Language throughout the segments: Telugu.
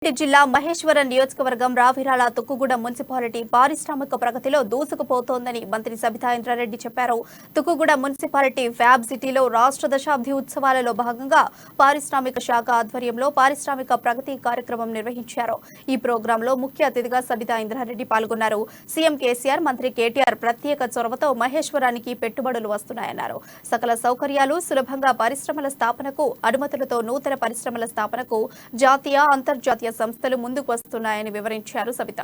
జిల్లా మహేశ్వరం నియోజకవర్గం రావిరాల తుక్కుగూడ మున్సిపాలిటీ పారిశ్రామిక ప్రగతిలో దూసుకుపోతోందని మంత్రి సబితా ఇంద్రారెడ్డి చెప్పారు. తుక్కుగూడ మున్సిపాలిటీ ఫ్యాబ్ సిటీలో రాష్ట్ర దశాబ్ది ఉత్సవాలలో భాగంగా పారిశ్రామిక శాఖ ఆధ్వర్యంలో పారిశ్రామిక ప్రగతి కార్యక్రమం నిర్వహించారు. ఈ ప్రోగ్రాంలో ముఖ్య అతిథిగా సబితా ఇంద్రారెడ్డి పాల్గొన్నారు. సీఎం కేసీఆర్, మంత్రి కేటీఆర్ ప్రత్యేక చొరవతో మహేశ్వరానికి పెట్టుబడులు వస్తున్నాయన్నారు. సకల సౌకర్యాలు, సులభంగా పరిశ్రమల స్థాపనకు అనుమతులతో నూతన పరిశ్రమల స్థాపనకు జాతీయ, అంతర్జాతీయ సంస్థలు ముందుకు వస్తున్నాయని వివరించారు సబిత.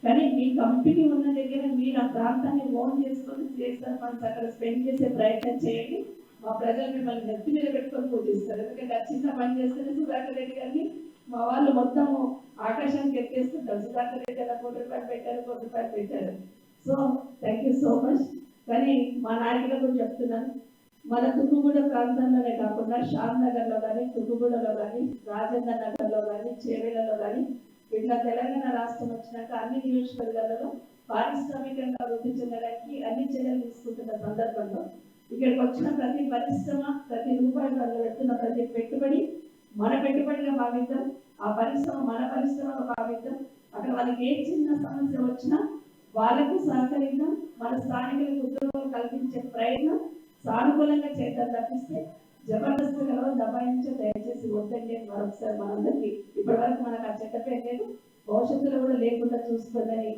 కానీ మీ కంపెనీ ఉన్న దగ్గర మీరు ఆ ప్రాంతాన్ని ఓన్ చేసుకొని సిఎస్ఆర్ ఫండ్స్ అక్కడ స్పెండ్ చేసే ప్రయత్నం చేయండి. మా ప్రజలు మిమ్మల్ని నెత్తి మీద పెట్టుకొని పూజిస్తారు. ఎందుకంటే చిన్న పని చేస్తేనే సుధాకర్ రెడ్డి గారిని మా వాళ్ళు మొత్తం ఆకాశానికి ఎత్తేస్తుంటారు. సుధాకర్ రెడ్డి గారు ₹1 పెట్టారు, ₹1 పెట్టారు. So thank you so much. కానీ మా నాయకులకు చెప్తున్నాను, మన తుక్కుగూడ ప్రాంతంలోనే కాకుండా షాద్ నగర్లో కానీ, తుక్కుగూడలో కానీ, రాజేంద్ర నగర్లో కానీ, చేవేలలో కానీ ఇట్లా తెలంగాణ రాష్ట్రం వచ్చినాక అన్ని నియోజకవర్గాలలో పారిశ్రామికంగా వృద్ధి చెందడానికి అన్ని చర్యలు తీసుకుంటున్న సందర్భంలో ఇక్కడికి వచ్చిన ప్రతి పరిశ్రమ, ప్రతి రూపాయి వాళ్ళు పెడుతున్న ప్రతి పెట్టుబడి మన పెట్టుబడిగా భావిద్దాం. ఆ పరిశ్రమ మన పరిశ్రమగా భావిద్దాం. అక్కడ వాళ్ళకి ఏ చిన్న సమస్య వచ్చినా వాళ్ళకు సహకరిద్దాం. మన స్థానికులకు ఉద్యోగాలు కల్పించే ప్రయత్నం సానుకూలంగా చేద్దాం తప్పిస్తే జబర్దస్త్గా దబాయించే దయచేసి వద్దండి. మరొకసారి మనందరికీ ఇప్పటి వరకు మనకు ఆ చెడ్డ పేరు లేదు, భవిష్యత్తులో కూడా లేకుండా చూస్తుందని